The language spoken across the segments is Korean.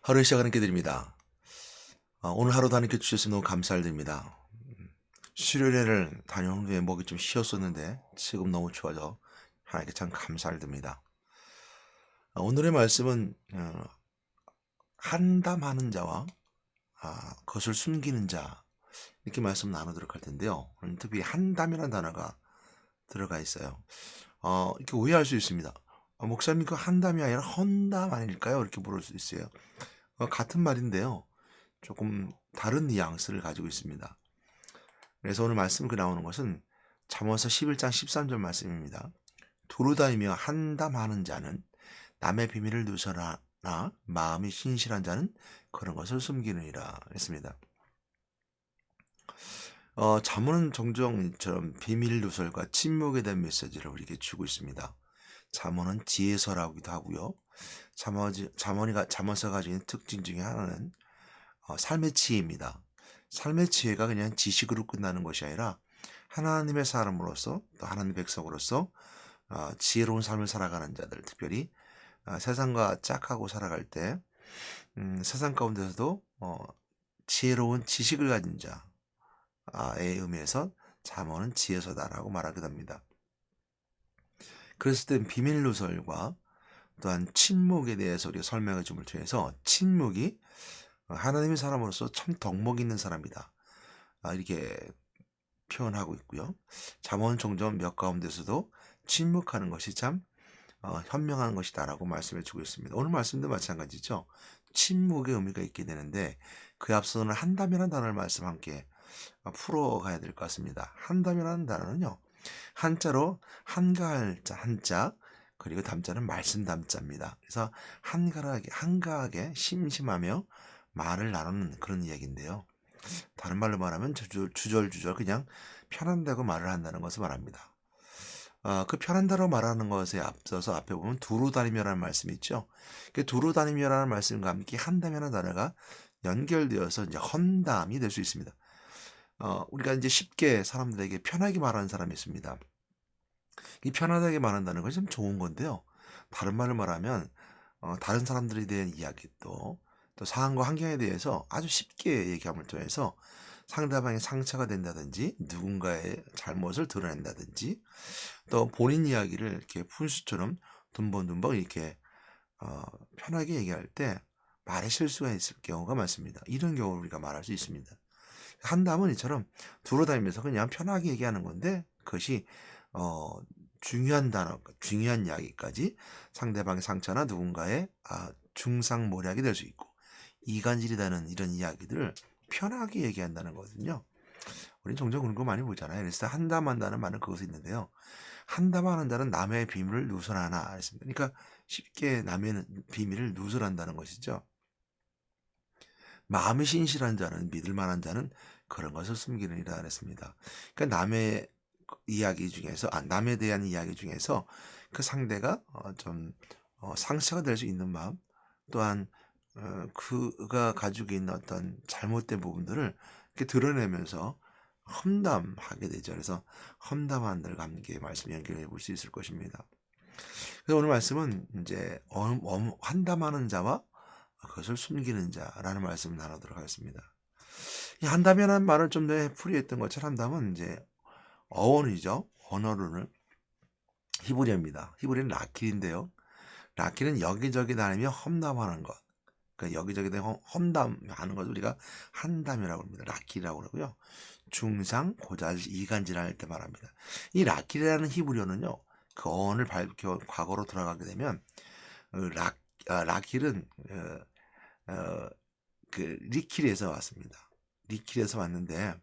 하루의 시작을 함께 드립니다. 오늘 하루도 함께 주셔서 너무 감사드립니다. 수련회를 다녀온 후에 목이 좀 쉬었었는데 지금 너무 좋아져 하나님께 참 감사를 드립니다. 오늘의 말씀은 한담하는 자와 그것을 숨기는 자 이렇게 말씀 나누도록 할 텐데요. 오늘 특히 한담이라는 단어가 들어가 있어요. 이렇게 오해할 수 있습니다. 목사님 그 한담이 아니라 헌담 아닐까요? 이렇게 물을 수 있어요. 같은 말인데요. 조금 다른 뉘앙스를 가지고 있습니다. 그래서 오늘 말씀 나오는 것은 잠언서 11장 13절 말씀입니다. 두루 다니며 한담하는 자는 남의 비밀을 누설하나 마음이 신실한 자는 그런 것을 숨기느니라 했습니다. 잠언은 종종 이처럼 비밀 누설과 침묵에 대한 메시지를 우리에게 주고 있습니다. 잠언은 지혜서라고도 하고요. 잠언서가 가지고 있는 특징 중에 하나는 삶의 지혜입니다. 삶의 지혜가 그냥 지식으로 끝나는 것이 아니라 하나님의 사람으로서 또 하나님의 백성으로서 지혜로운 삶을 살아가는 자들, 특별히 세상과 짝하고 살아갈 때 세상 가운데서도 지혜로운 지식을 가진 자의 의미에서 잠언은 지혜서다라고 말하기도 합니다. 그랬을 땐 비밀 누설과 또한 침묵에 대해서 우리가 설명해 줌을 통해서 침묵이 하나님의 사람으로서 참 덕목 있는 사람이다. 이렇게 표현하고 있고요. 잠언 종종 몇 가운데서도 침묵하는 것이 참 현명한 것이다라고 말씀해 주고 있습니다. 오늘 말씀도 마찬가지죠. 침묵의 의미가 있게 되는데 그에 앞서는 한담이라는 단어를 말씀 함께 풀어가야 될 것 같습니다. 한담이라는 단어는요. 한자로 한가할 자 한자 그리고 담자는 말씀 담자입니다. 그래서 한가하게 심심하며 말을 나누는 그런 이야기인데요. 다른 말로 말하면 주절주절 그냥 편한다고 말을 한다는 것을 말합니다. 그 편한다고 말하는 것에 앞서서 앞에 보면 두루 다니며라는 말씀이 있죠. 그 두루 다니며라는 말씀과 함께 한담이라는 단어가 연결되어서 이제 헌담이 될 수 있습니다. 우리가 이제 쉽게 사람들에게 편하게 말하는 사람이 있습니다. 이 편안하게 말한다는 것이 참 좋은 건데요. 다른 말을 말하면 다른 사람들에 대한 이야기 또 상황과 환경에 대해서 아주 쉽게 얘기함을 통해서 상대방의 상처가 된다든지 누군가의 잘못을 드러낸다든지 또 본인 이야기를 이렇게 푼수처럼 듬벙듬벙 이렇게 편하게 얘기할 때 말의 실수가 있을 경우가 많습니다. 이런 경우를 우리가 말할 수 있습니다. 한담은 이처럼 두루다니면서 그냥 편하게 얘기하는 건데 그것이 중요한 단어, 중요한 이야기까지 상대방의 상처나 누군가의 중상모략이 될 수 있고 이간질이라는 이런 이야기들을 편하게 얘기한다는 거거든요. 우리는 종종 그런 거 많이 보잖아요. 그래서 한담한다는 말은 그것이 있는데요. 한담하는 자는 남의 비밀을 누설하나 했습니다. 그러니까 쉽게 남의 비밀을 누설한다는 것이죠. 마음이 신실한 자는 믿을 만한 자는 그런 것을 숨기느니라 했습니다. 그러니까 남의 이야기 중에서 남에 대한 이야기 중에서 그 상대가 좀 상처가 될 수 있는 마음 또한 그가 가지고 있는 어떤 잘못된 부분들을 이렇게 드러내면서 험담하게 되죠. 그래서 험담한 들과 함께 말씀 연결해 볼 수 있을 것입니다. 그래서 오늘 말씀은 이제 한담하는 자와 그것을 숨기는 자라는 말씀을 나누도록 하겠습니다. 이 한담이라는 말을 좀 전에 풀이했던 것처럼 한담은 이제 어원이죠. 언어로는 히브리어입니다. 히브리는 라킬인데요. 라킬은 여기저기 다니며 험담하는 것. 그러니까 여기저기 다니며 험담하는 것을 우리가 한담이라고 합니다. 라킬이라고 그러고요. 중상, 고자질, 이간질할 때 말합니다. 이 라킬이라는 히브리어는요. 그 어원을 밝혀 과거로 돌아가게 되면 라킬은 그 리킬에서 왔습니다. 리킬에서 왔는데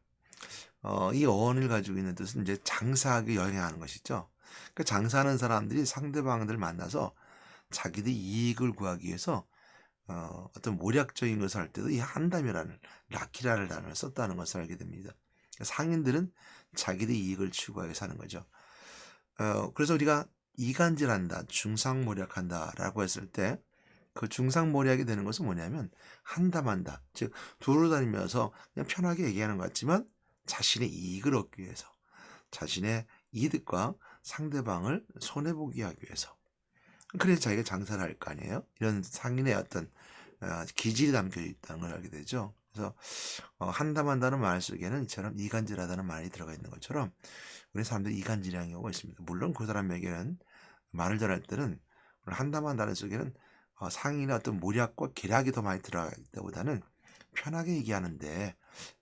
이 어원을 가지고 있는 뜻은 이제 장사하게 여행하는 것이죠. 그 장사하는 사람들이 상대방들 만나서 자기들 이익을 구하기 위해서 어떤 모략적인 것을 할 때도 이 한담이라는 라키라를 단어를 썼다는 것을 알게 됩니다. 상인들은 자기들 이익을 추구하게 사는 거죠. 그래서 우리가 이간질한다, 중상모략한다라고 했을 때 그 중상모략이 되는 것은 뭐냐면 한담한다. 즉 두루 다니면서 그냥 편하게 얘기하는 것 같지만 자신의 이익을 얻기 위해서 자신의 이득과 상대방을 손해보게 하기 위해서 그래서 자기가 장사를 할 거 아니에요. 이런 상인의 어떤 기질이 담겨 있다는 걸 알게 되죠. 그래서 한담한다는 말 속에는 이처럼 이간질하다는 말이 들어가 있는 것처럼 우리 사람들이 이간질하는 경우가 있습니다. 물론 그 사람에게는 말을 전할 때는 한담한다는 속에는 상인의 어떤 모략과 계략이 더 많이 들어가 있다보다는 편하게 얘기하는데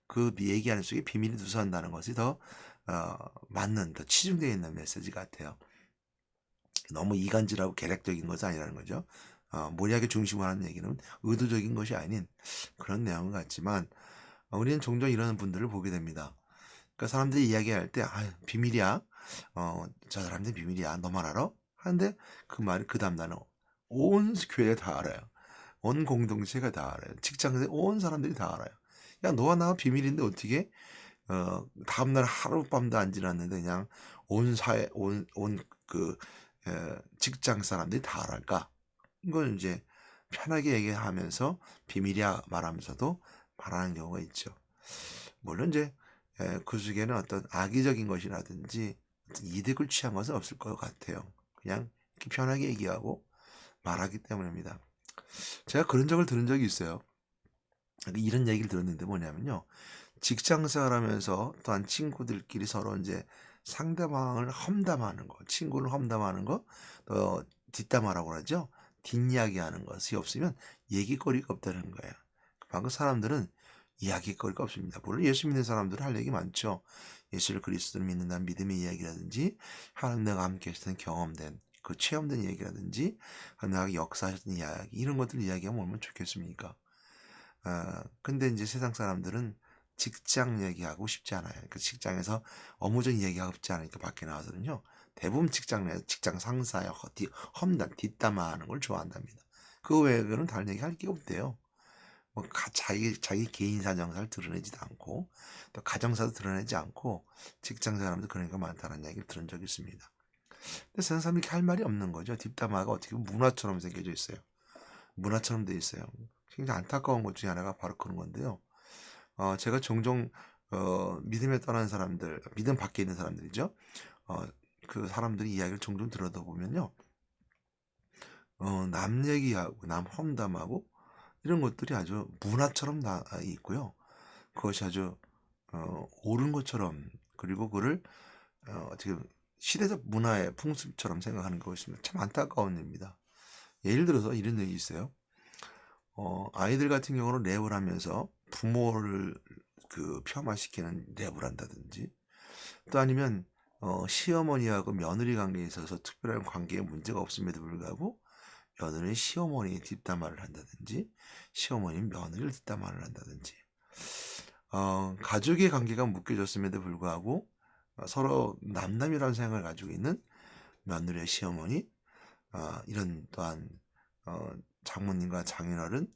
그 얘기하는 속에 비밀이 누설한다는 것이 더 맞는, 더 치중되어 있는 메시지 같아요. 너무 이간질하고 계략적인 것은 아니라는 거죠. 모략의 중심을 하는 얘기는 의도적인 것이 아닌 그런 내용은 같지만 우리는 종종 이런 분들을 보게 됩니다. 그러니까 사람들이 이야기할 때 비밀이야. 저 사람들 비밀이야. 너만 알아? 하는데 그 말이 그 다음 날은 온 교회가 다 알아요. 온 공동체가 다 알아요. 직장에서 온 사람들이 다 알아요. 야, 너와 나와 비밀인데 어떻게 다음날 하룻밤도 안 지났는데 그냥 온 사회 온그 직장 사람들이 다 알을까? 이걸 이제 편하게 얘기하면서 비밀이야 말하면서도 말하는 경우가 있죠. 물론 이제 그 속에는 어떤 악의적인 것이라든지 어떤 이득을 취한 것은 없을 것 같아요. 그냥 이렇게 편하게 얘기하고 말하기 때문입니다. 제가 그런 적을 들은 적이 있어요. 이런 얘기를 들었는데 뭐냐면요. 직장 생활하면서 또한 친구들끼리 서로 이제 상대방을 험담하는 거, 친구를 험담하는 거, 뒷담화라고 그러죠. 뒷이야기하는 것이 없으면 얘기거리가 없다는 거예요. 방금 사람들은 이야기거리가 없습니다. 물론 예수 믿는 사람들은 할 얘기 많죠. 예수를 그리스도를 믿는다는 믿음의 이야기라든지 하나님과 함께 했던 경험된 그 체험된 얘기라든지 하나님과 역사하셨던 이야기 이런 것들 이야기하면 얼마나 좋겠습니까? 근데 이제 세상 사람들은 직장 얘기하고 싶지 않아요. 그 직장에서 업무적인 얘기하고 싶지 않으니까 밖에 나와서는요. 대부분 직장 내 직장 상사의 험담, 뒷담화하는 걸 좋아한답니다. 그 외에는 다른 얘기 할 게 없대요. 뭐 자기 개인 사정사를 드러내지도 않고 또 가정사도 드러내지 않고 직장 사람도 그런 게 많다는 얘기를 들은 적이 있습니다. 근데 세상 사람이 할 말이 없는 거죠. 뒷담화가 어떻게 보면 문화처럼 새겨져 있어요. 문화처럼 돼 있어요. 굉장히 안타까운 것 중에 하나가 바로 그런 건데요. 제가 종종 믿음에 떠난 사람들, 믿음 밖에 있는 사람들이죠. 어, 그 사람들이 이야기를 종종 들어다 보면요. 남 얘기하고 남 험담하고 이런 것들이 아주 문화처럼 다 있고요. 그것이 아주 옳은 것처럼 그리고 그를 어떻게 시대적 문화의 풍습처럼 생각하는 것이 참 안타까운 일입니다. 예를 들어서 이런 얘기 있어요. 아이들 같은 경우는 랩을 하면서 부모를 폄하시키는 랩을 한다든지 또 아니면 시어머니하고 며느리 관계에 있어서 특별한 관계에 문제가 없음에도 불구하고 며느리는 시어머니의 뒷담화를 한다든지 시어머니는 며느리를 뒷담화를 한다든지 가족의 관계가 묶여졌음에도 불구하고 서로 남남이라는 생각을 가지고 있는 며느리의 시어머니 이런 또한 장모님과 장인어른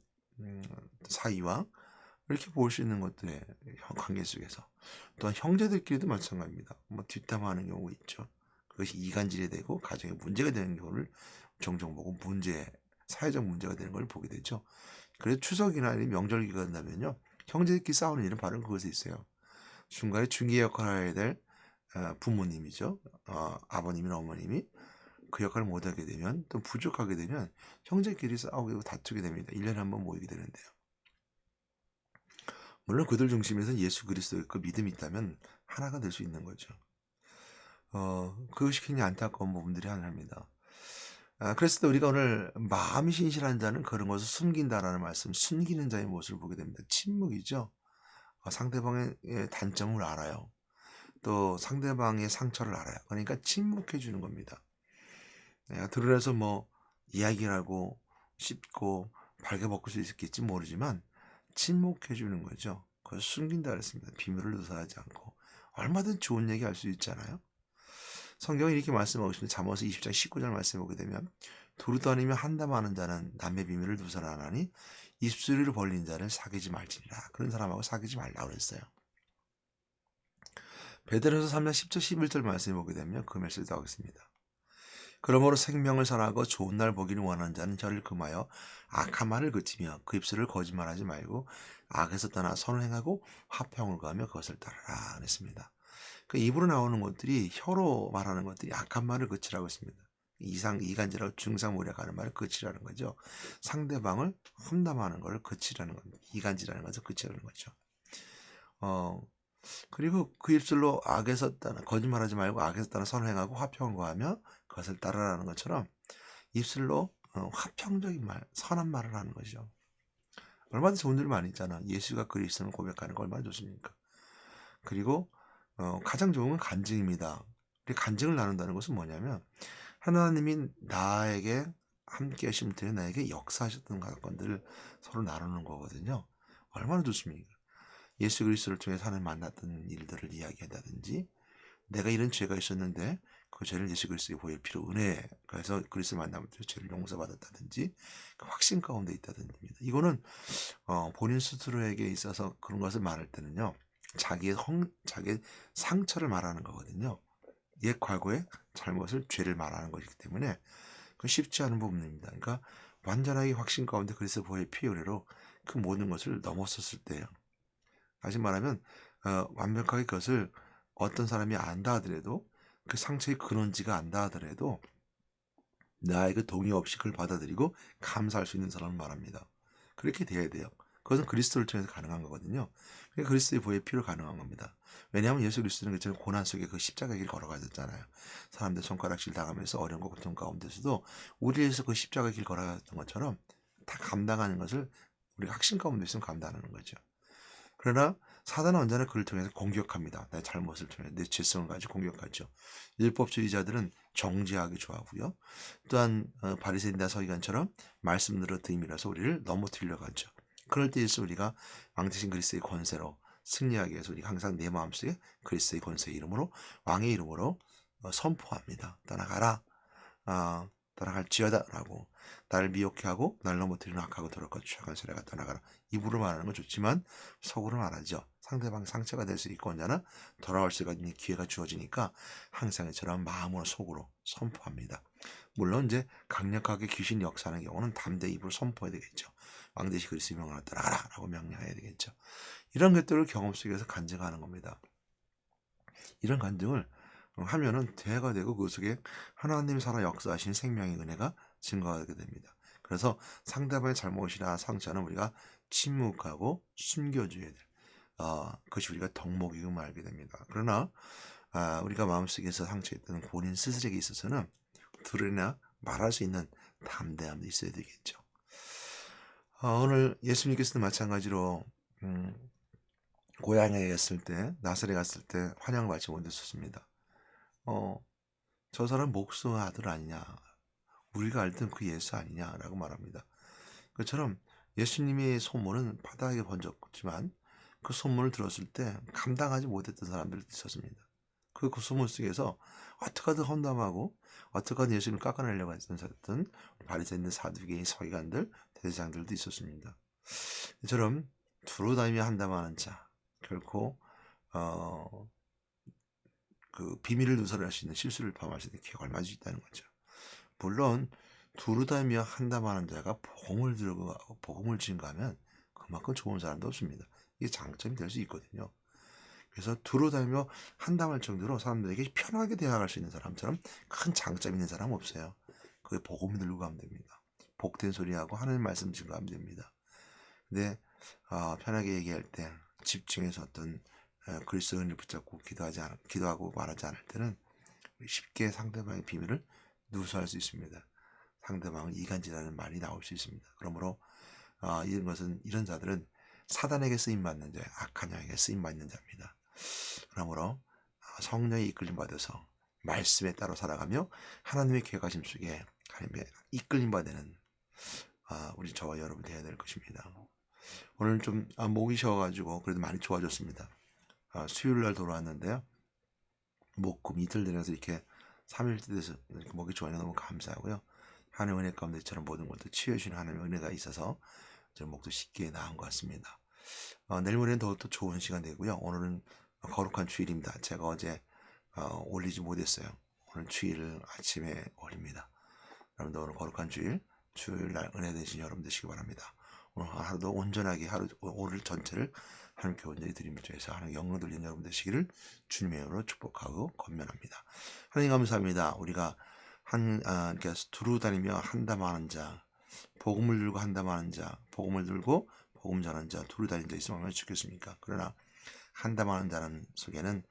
사이와 이렇게 볼 수 있는 것들의 관계 속에서 또한 형제들끼리도 마찬가지입니다. 뭐 뒷담화하는 경우가 있죠. 그것이 이간질이 되고 가정에 문제가 되는 경우를 종종 보고 사회적 문제가 되는 걸 보게 되죠. 그래서 추석이나 명절 기간 되면요. 형제들끼리 싸우는 일은 바로 그것에 있어요. 중간에 중개 역할을 해야 될 부모님이죠. 아버님이나 어머님이 그 역할을 못하게 되면 또 부족하게 되면 형제끼리 싸우게 되고 다투게 됩니다. 1년에 한 번 모이게 되는데요. 물론 그들 중심에서 예수 그리스도의 그 믿음이 있다면 하나가 될 수 있는 거죠. 그것이 굉장히 안타까운 부분들이 하나입니다. 그래서 우리가 오늘 마음이 신실한 자는 그런 것을 숨긴다라는 말씀, 숨기는 자의 모습을 보게 됩니다. 침묵이죠. 상대방의 단점을 알아요. 또 상대방의 상처를 알아요. 그러니까 침묵해 주는 겁니다. 내가 드러내서 뭐 이야기를 하고 씹고 발개벗을 수 있을지 모르지만 침묵해 주는 거죠. 그걸 숨긴다 그랬습니다. 비밀을 누설하지 않고 얼마든 좋은 얘기 할 수 있잖아요. 성경이 이렇게 말씀하고 있습니다. 잠언서 20장 19절 말씀해 보게 되면 두루 아니면 한담하는 자는 남의 비밀을 누설하나니 입술을 벌린 자를 사귀지 말지니라. 그런 사람하고 사귀지 말라고 그랬어요. 베드로서 3장 10절 11절 말씀해 보게 되면 그 메시지도 하겠습니다. 그러므로 생명을 사랑하고 좋은 날 보기를 원하는 자는 저를 금하여 악한 말을 그치며 그 입술을 거짓말하지 말고 악에서 떠나 선을 행하고 화평을 구하며 그것을 따르라 그랬습니다. 그 입으로 나오는 것들이 혀로 말하는 것들이 악한 말을 그치라고 했습니다. 이간질하고 중상모략하는 말을 그치라는 거죠. 상대방을 험담하는 걸 그치라는 겁니다. 이간질하는 것을 그치라는 거죠. 그리고 그 입술로 악에 썼다는, 거짓말하지 말고 악에 썼다는 선행하고 화평을 구하며 그것을 따르라는 것처럼 입술로 화평적인 말, 선한 말을 하는 거죠. 얼마나 좋은 일 많이 있잖아. 예수가 그리스도를 고백하는 거 얼마나 좋습니까? 그리고 가장 좋은 건 간증입니다. 간증을 나눈다는 것은 뭐냐면 하나님이 나에게 함께 하신 분이 나에게 역사하셨던 사건들을 서로 나누는 거거든요. 얼마나 좋습니까? 예수 그리스도를 통해서 하나님 만났던 일들을 이야기한다든지, 내가 이런 죄가 있었는데 그 죄를 예수 그리스도의 보혈 피로 은혜, 그래서 그리스도 만나면 죄를 용서받았다든지, 그 확신 가운데 있다든지. 이거는 본인 스스로에게 있어서 그런 것을 말할 때는요, 자기의 상처를 말하는 거거든요. 옛 과거의 잘못을, 죄를 말하는 것이기 때문에 그 쉽지 않은 부분입니다. 그러니까 완전하게 확신 가운데 그리스도 보혈 피 은혜로 그 모든 것을 넘었었을 때요. 다시 말하면 완벽하게 그것을 어떤 사람이 안다 하더라도, 그 상처의 근원지가 안다 하더라도 나의 그 동의 없이 그걸 받아들이고 감사할 수 있는 사람을 말합니다. 그렇게 돼야 돼요. 그것은 그리스도를 통해서 가능한 거거든요. 그러니까 그리스도의 보혈 피로 가능한 겁니다. 왜냐하면 예수 그리스도는 그처럼 고난 속에 그 십자가의 길 걸어가셨잖아요. 사람들 손가락질 당하면서 어려움과 고통 가운데서도 우리를 위해서 그 십자가의 길 걸어갔던 것처럼 다 감당하는 것을 우리가 확신 가운데 있으면 감당하는 거죠. 그러나 사단은 언제나 그를 통해서 공격합니다. 내 잘못을 통해 내 죄성을 가지고 공격하죠. 율법주의자들은 정죄하기 좋아하고요. 또한 바리새인과 서기관처럼 말씀대로 됨이라서 우리를 넘어뜨리려고 하죠. 그럴 때일수 우리가 왕 대신 그리스도의 권세로 승리하기 위해서 우리가 항상 내 마음속에 그리스도의 권세의 이름으로, 왕의 이름으로 선포합니다. 떠나가라. 떠나갈지어다 라고, 나를 미혹해하고 나를 넘어뜨리는 악하고 더럽고 추악한 세례가 떠나가라. 입으로 말하는 건 좋지만 속으로 말하죠. 상대방 상처가 될 수 있고 언제나 돌아올 수가 있는 기회가 주어지니까 항상 이처럼 마음으로 속으로 선포합니다. 물론 이제 강력하게 귀신 역사하는 경우는 담대히 입으로 선포해야 되겠죠. 왕대시 그리스도 명하라 떠나가라 라고 명령해야 되겠죠. 이런 것들을 경험 속에서 간증하는 겁니다. 이런 간증을 하면은 대가 되고 그 속에 하나님이 살아 역사하신 생명의 은혜가 증거하게 됩니다. 그래서 상대방의 잘못이나 상처는 우리가 침묵하고 숨겨줘야 돼. 그것이 우리가 덕목이고 알게 됩니다. 그러나 우리가 마음속에서 상처했던 본인 스스로에게 있어서는 드러내나 말할 수 있는 담대함도 있어야 되겠죠. 오늘 예수님께서도 마찬가지로 고향에 갔을 때, 나사렛 갔을 때 환영을 받지 못했었습니다. 저 사람 목수 아들 아니냐, 우리가 알던 그 예수 아니냐라고 말합니다. 그처럼 예수님의 소문은 바다에 번졌지만 그 소문을 들었을 때 감당하지 못했던 사람들도 있었습니다. 그 소문 속에서 어떻게든 험담하고 어떻게든 예수님을 깎아내려고 했던 바리새인들, 사두개인, 서기관들, 대제사장들도 있었습니다. 이처럼 두루 다니며 한담하는 자, 결코 그 비밀을 누설할 수 있는, 실수를 범할 수 있는 기회가 얼마나 있다는 거죠. 물론 두루다니며 한담하는 자가 복음을 들고 복음을 증거하면 그만큼 좋은 사람도 없습니다. 이게 장점이 될 수 있거든요. 그래서 두루다니며 한담할 정도로 사람들에게 편하게 대화할 수 있는 사람처럼 큰 장점 있는 사람 없어요. 그게 복음 들고 가면 됩니다. 복된 소리하고 하나님 말씀 증거하면 됩니다. 근데 편하게 얘기할 때 집중해서 어떤 그리스도의 은혜를 붙잡고 기도하고 말하지 않을 때는 쉽게 상대방의 비밀을 누수할 수 있습니다. 상대방은 이간질하는 말이 나올 수 있습니다. 그러므로 이런 자들은 사단에게 쓰임받는 자, 악한 영에게 쓰임받는 자입니다. 그러므로 성령의 이끌림 받아서 말씀에 따라 살아가며 하나님의 계획하심 속에 하나님의 이끌림 받는 우리 저와 여러분 되어야 될 것입니다. 오늘 좀 목이 쉬어가지고 그래도 많이 좋아졌습니다. 수요일날 돌아왔는데요. 목금 이틀 되면서 이렇게 3일째 돼서 이렇게 목이 좋아요. 너무 감사하고요. 하나님의 은혜 가운데처럼 모든 것도 치유해주시는 하나님의 은혜가 있어서 제 목도 쉽게 나은 것 같습니다. 내일 모레는 더욱더 좋은 시간 되고요. 오늘은 거룩한 주일입니다. 제가 어제 올리지 못했어요. 오늘 주일 아침에 올립니다. 여러분도 오늘 거룩한 주일날 은혜 되신 여러분 되시기 바랍니다. 오늘 하루도 온전하게 오늘 전체를 하나님께 온전히 드림을 통해서 하나님 영광 돌리는 여러분 되시기를 주님의 이름으로 축복하고 권면합니다. 하나님 감사합니다. 우리가 이렇게 두루 다니며 한담하는 자, 복음을 들고 한담하는 자, 복음을 들고 복음 전하는 자, 두루 다니는 자 있으면 얼마나 좋겠습니까? 그러나 한담하는 자는 속에는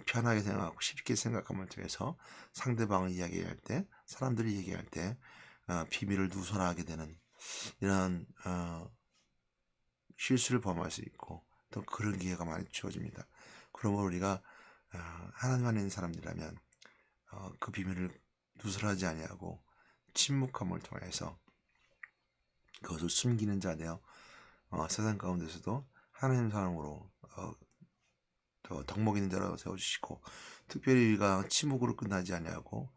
편하게 생각하고 쉽게 생각함을 통해서 상대방을 이야기할 때, 사람들이 얘기할 때 비밀을 누설하게 되는 이런 실수를 범할 수 있고 또 그런 기회가 많이 주어집니다. 그러므로 우리가 하나님 안에 있는 사람들이라면 그 비밀을 누설하지 아니하고 침묵함을 통해서 그것을 숨기는 자 되어 세상 가운데서도 하나님 사람으로 더 덕목 있는 자로 세워주시고, 특별히 우리가 침묵으로 끝나지 아니하고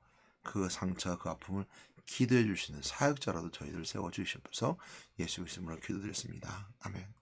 그 상처와 그 아픔을 기도해 주시는 사역자라도 저희들 세워주시옵소서. 예수 그리스도로 기도드렸습니다. 아멘.